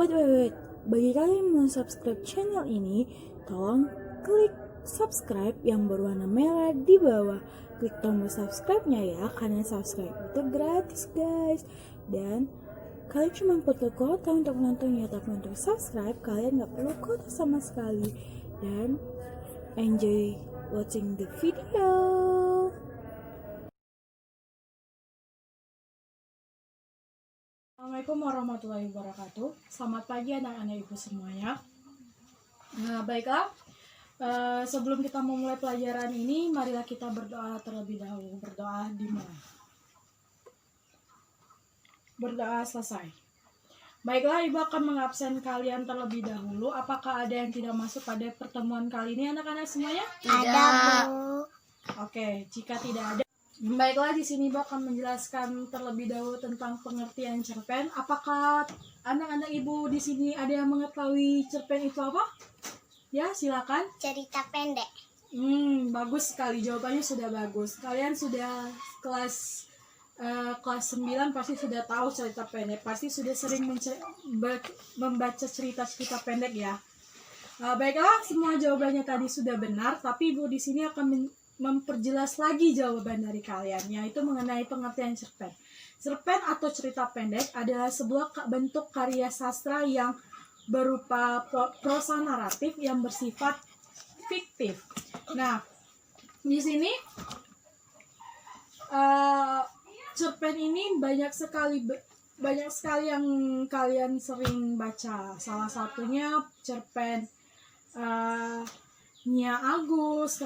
Wait. Bagi kalian yang mau subscribe channel ini, tolong klik subscribe yang berwarna merah di bawah. Klik tombol subscribe-nya ya, karena subscribe itu gratis guys. Dan kalian cuma perlu kuota untuk menontonnya, tapi untuk subscribe kalian gak perlu kuota sama sekali. Dan enjoy watching the video. Assalamualaikum warahmatullahi wabarakatuh. Selamat pagi anak-anak ibu semuanya. Baiklah, sebelum kita memulai pelajaran ini, marilah kita berdoa terlebih dahulu. Berdoa dimulai. Berdoa selesai. Baiklah, ibu akan mengabsen kalian terlebih dahulu. Apakah ada yang tidak masuk pada pertemuan kali ini anak-anak semuanya? Ada, Bu. Oke, jika tidak ada, baiklah, di sini Ibu akan menjelaskan terlebih dahulu tentang pengertian cerpen. Apakah anak-anak Ibu di sini ada yang mengetahui cerpen itu apa? Ya, silakan. Cerita pendek. Bagus sekali, jawabannya sudah bagus. Kalian sudah kelas 9 pasti sudah tahu cerita pendek. Pasti sudah sering membaca cerita-cerita pendek ya. Baiklah, semua jawabannya tadi sudah benar, tapi Ibu di sini akan memperjelas lagi jawaban dari kalian, yaitu mengenai pengertian cerpen. Cerpen atau cerita pendek adalah sebuah bentuk karya sastra yang berupa prosa naratif yang bersifat fiktif. Nah, di sini cerpen ini banyak sekali yang kalian sering baca. Salah satunya cerpen Nia Agus,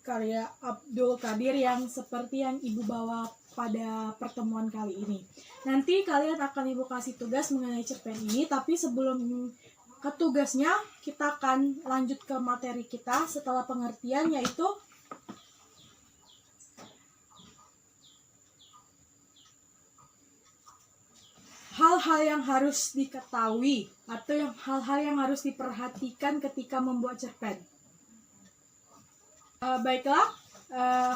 karya Abdul Qadir yang seperti yang Ibu bawa pada pertemuan kali ini. Nanti kalian akan Ibu kasih tugas mengenai cerpen ini, tapi sebelum ke tugasnya, kita akan lanjut ke materi kita setelah pengertian, yaitu hal-hal yang harus diketahui atau hal-hal yang harus diperhatikan ketika membuat cerpen. Baiklah,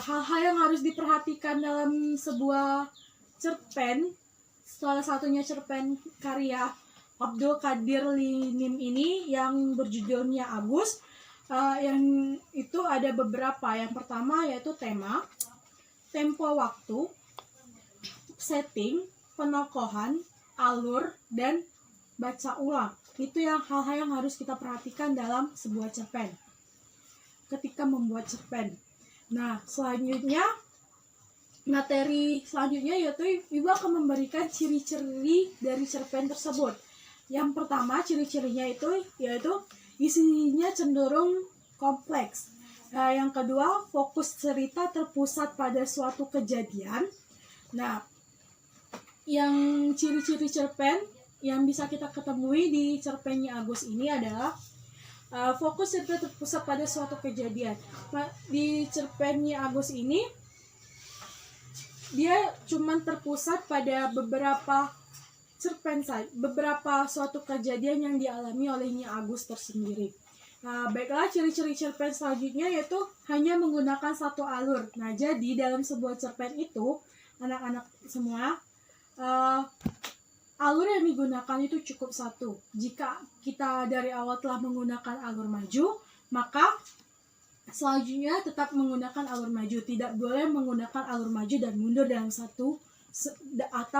hal-hal yang harus diperhatikan dalam sebuah cerpen, salah satunya cerpen karya Abdul Qadir Linim ini yang berjudul Nia Agus, yang itu ada beberapa. Yang pertama yaitu tema, tempo waktu, setting, penokohan, alur, dan baca ulang. Itu yang hal-hal yang harus kita perhatikan dalam sebuah cerpen ketika membuat cerpen. Nah, materi selanjutnya yaitu Ibu akan memberikan ciri-ciri dari cerpen tersebut. Yang pertama, ciri-cirinya yaitu isinya cenderung kompleks. Yang kedua, fokus cerita terpusat pada suatu kejadian. Nah, yang ciri-ciri cerpen yang bisa kita ketemui di cerpennya Agus ini adalah fokus cerita terpusat pada suatu kejadian. Di cerpennya Agus ini dia cuma terpusat pada beberapa suatu kejadian yang dialami oleh Nia Agus tersendiri. Baiklah, ciri-ciri cerpen selanjutnya yaitu hanya menggunakan satu alur. Nah, jadi dalam sebuah cerpen itu, anak-anak semua, alur yang digunakan itu cukup satu. Jika kita dari awal telah menggunakan alur maju, maka selanjutnya tetap menggunakan alur maju. Tidak boleh menggunakan alur maju dan mundur dalam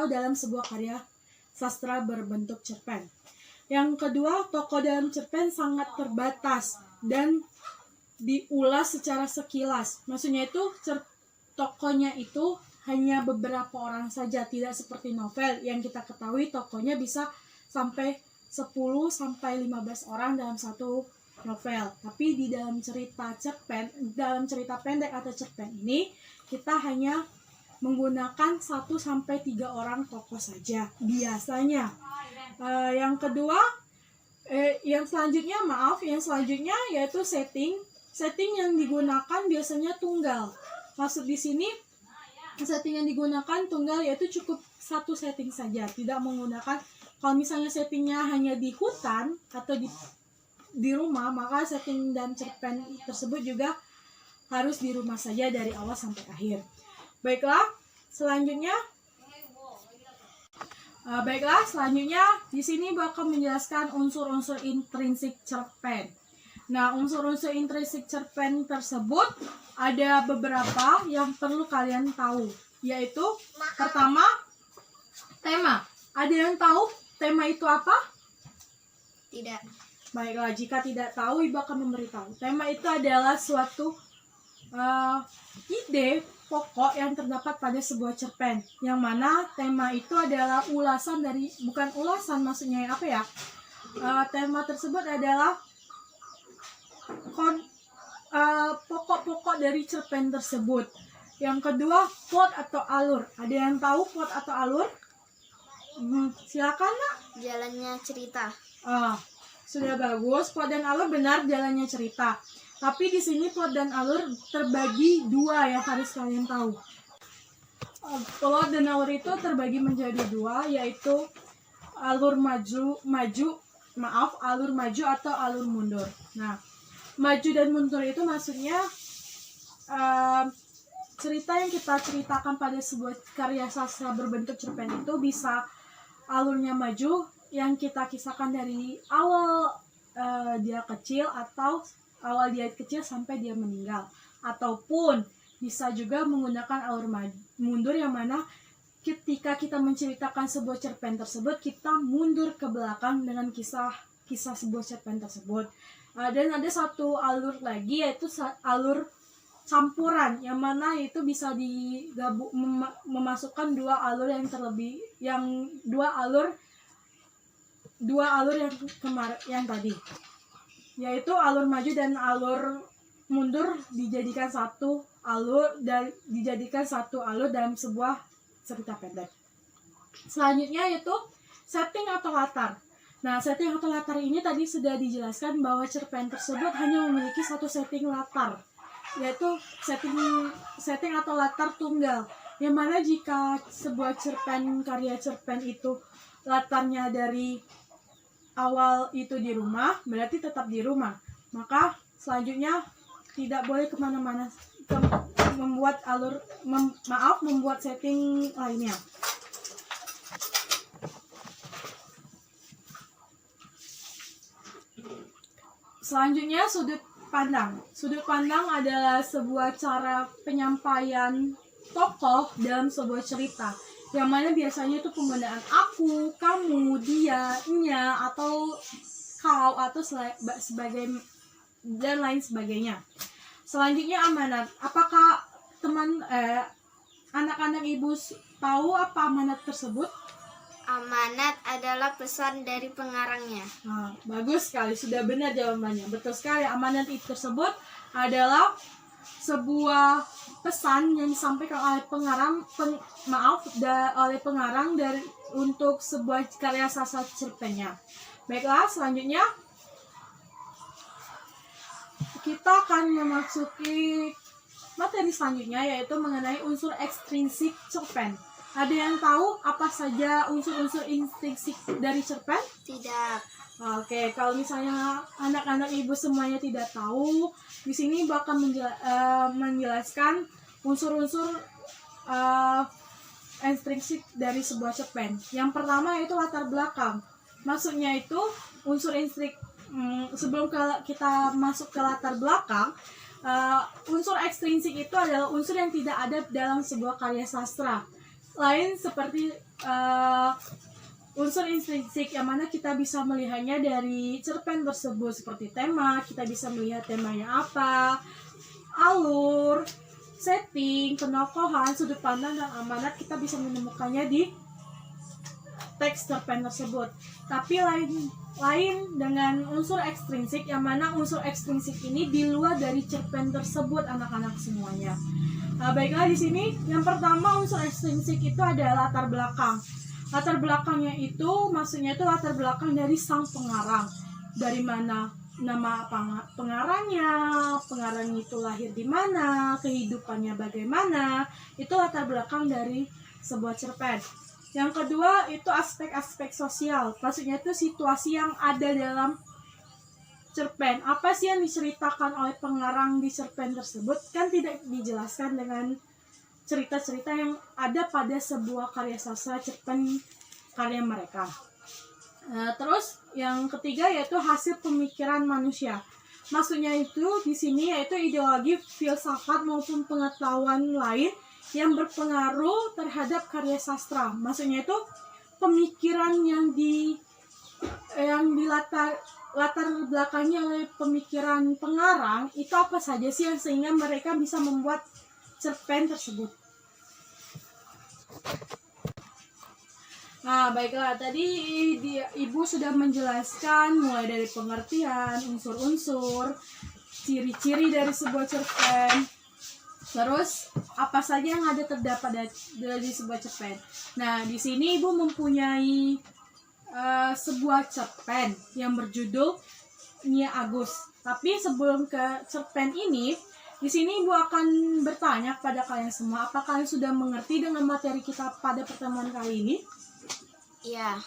dalam sebuah karya sastra berbentuk cerpen. Yang kedua, tokoh dalam cerpen sangat terbatas dan diulas secara sekilas. Maksudnya itu tokohnya itu hanya beberapa orang saja, tidak seperti novel yang kita ketahui tokohnya bisa sampai 10-15 orang dalam satu novel. Tapi di dalam cerita pendek atau cerpen ini, kita hanya menggunakan 1-3 orang tokoh saja biasanya. Yang selanjutnya yaitu setting. Setting yang digunakan biasanya tunggal. Maksud di sini setting yang digunakan tunggal, yaitu cukup satu setting saja, tidak menggunakan. Kalau misalnya settingnya hanya di hutan atau di rumah, maka setting dan cerpen tersebut juga harus di rumah saja dari awal sampai akhir. Baiklah, selanjutnya Baiklah, selanjutnya di sini bakal menjelaskan unsur-unsur intrinsik cerpen. Nah, unsur-unsur intrinsik cerpen tersebut ada beberapa yang perlu kalian tahu, yaitu pertama, tema. Ada yang tahu tema itu apa? Tidak. Baiklah, jika tidak tahu, Ibu akan memberitahu. Tema itu adalah suatu ide pokok yang terdapat pada sebuah cerpen, yang mana tema itu adalah ulasan dari, bukan ulasan maksudnya apa ya, tema tersebut adalah pokok-pokok dari cerpen tersebut. Yang kedua, plot atau alur. Ada yang tahu plot atau alur? Silakan, Nak. Jalannya cerita. Sudah bagus, plot dan alur benar, jalannya cerita. Tapi di sini plot dan alur terbagi dua yang harus kalian tahu. Plot dan alur itu terbagi menjadi dua, yaitu alur alur maju atau alur mundur. Nah, maju dan mundur itu maksudnya cerita yang kita ceritakan pada sebuah karya sastra berbentuk cerpen itu bisa alurnya maju, yang kita kisahkan dari awal dia kecil atau awal dia kecil sampai dia meninggal, ataupun bisa juga menggunakan alur mundur, yang mana ketika kita menceritakan sebuah cerpen tersebut kita mundur ke belakang dengan kisah sebuah cerpen tersebut. Dan ada satu alur lagi, yaitu alur campuran, yang mana itu bisa digabung memasukkan dua alur yang yang tadi, yaitu alur maju dan alur mundur dijadikan satu alur dalam sebuah cerita pendek. Selanjutnya yaitu setting atau latar. Nah, setting atau latar ini tadi sudah dijelaskan bahwa cerpen tersebut hanya memiliki satu setting latar, yaitu setting atau latar tunggal, yang mana jika sebuah karya cerpen itu latarnya dari awal itu di rumah, berarti tetap di rumah. Maka selanjutnya tidak boleh kemana-mana membuat setting lainnya. Selanjutnya sudut pandang. Sudut pandang adalah sebuah cara penyampaian tokoh dalam sebuah cerita, yang mana biasanya itu penggunaan aku, kamu, dia, nya, atau kau, atau sebagai dan lain sebagainya. Selanjutnya amanat. Apakah anak-anak Ibu tahu apa amanat tersebut? Amanat adalah pesan dari pengarangnya. Nah, bagus sekali, sudah benar jawabannya. Betul sekali, amanat itu tersebut adalah sebuah pesan yang disampaikan oleh oleh pengarang untuk sebuah karya sastra cerpennya. Baiklah, selanjutnya kita akan memasuki materi selanjutnya, yaitu mengenai unsur ekstrinsik cerpen. Ada yang tahu apa saja unsur-unsur intrinsik dari cerpen? Tidak. Oke, kalau misalnya anak-anak Ibu semuanya tidak tahu, di sini bakal menjelaskan unsur-unsur intrinsik dari sebuah cerpen. Yang pertama yaitu latar belakang. Maksudnya itu unsur intrinsik. Sebelum kita masuk ke latar belakang, unsur ekstrinsik itu adalah unsur yang tidak ada dalam sebuah karya sastra. Lain seperti unsur intrinsik, yang mana kita bisa melihatnya dari cerpen tersebut, seperti tema, kita bisa melihat temanya apa, alur, setting, penokohan, sudut pandang, dan amanat kita bisa menemukannya di teks cerpen tersebut. Tapi lain dengan unsur ekstrinsik, yang mana unsur ekstrinsik ini di luar dari cerpen tersebut, anak-anak semuanya. Baiklah, di sini yang pertama unsur ekstrinsik itu adalah latar belakang. Latar belakangnya itu maksudnya itu latar belakang dari sang pengarang. Dari mana nama pengarangnya, pengarang itu lahir di mana, kehidupannya bagaimana, itu latar belakang dari sebuah cerpen. Yang kedua itu aspek-aspek sosial. Maksudnya itu situasi yang ada dalam cerpen. Apa sih yang diceritakan oleh pengarang di cerpen tersebut? Kan tidak dijelaskan dengan cerita-cerita yang ada pada sebuah karya sastra cerpen karya mereka. Terus yang ketiga yaitu hasil pemikiran manusia. Maksudnya itu di sini yaitu ideologi, filsafat maupun pengetahuan lain yang berpengaruh terhadap karya sastra. Maksudnya itu pemikiran yang latar belakangnya oleh pemikiran pengarang itu apa saja sih yang sehingga mereka bisa membuat cerpen tersebut. Nah, baiklah, tadi Ibu sudah menjelaskan mulai dari pengertian, unsur-unsur, ciri-ciri dari sebuah cerpen, terus apa saja yang ada terdapat dari sebuah cerpen. Nah, di sini Ibu mempunyai sebuah cerpen yang berjudul Nia Agus. Tapi sebelum ke cerpen ini, di sini Ibu akan bertanya kepada kalian semua, apakah kalian sudah mengerti dengan materi kita pada pertemuan kali ini? Iya.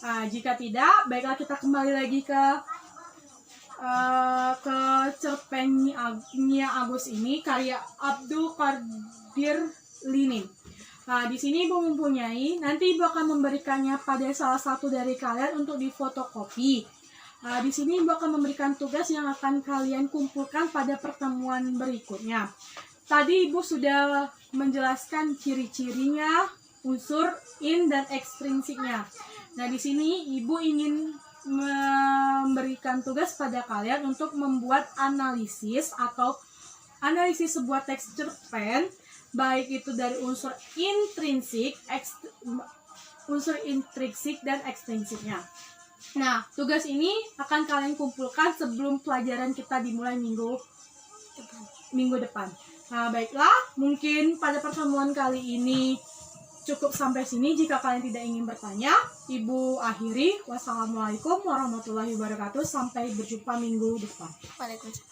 Nah, jika tidak, baiklah kita kembali lagi ke cerpen Nia Agus ini karya Abdul Qadir Linin. Nah, di sini Ibu mempunyai, nanti Ibu akan memberikannya pada salah satu dari kalian untuk difotokopi. Nah, di sini Ibu akan memberikan tugas yang akan kalian kumpulkan pada pertemuan berikutnya. Tadi Ibu sudah menjelaskan ciri-cirinya, unsur in dan ekstrinsiknya. Nah, di sini Ibu ingin memberikan tugas pada kalian untuk membuat analisis atau analisis sebuah teks cerpen, baik itu dari unsur intrinsik dan ekstrinsiknya. Nah, tugas ini akan kalian kumpulkan sebelum pelajaran kita dimulai minggu depan. Nah, baiklah, mungkin pada pertemuan kali ini cukup sampai sini. Jika kalian tidak ingin bertanya, Ibu akhiri. Wassalamualaikum warahmatullahi wabarakatuh. Sampai berjumpa minggu depan. Waalaikumsalam.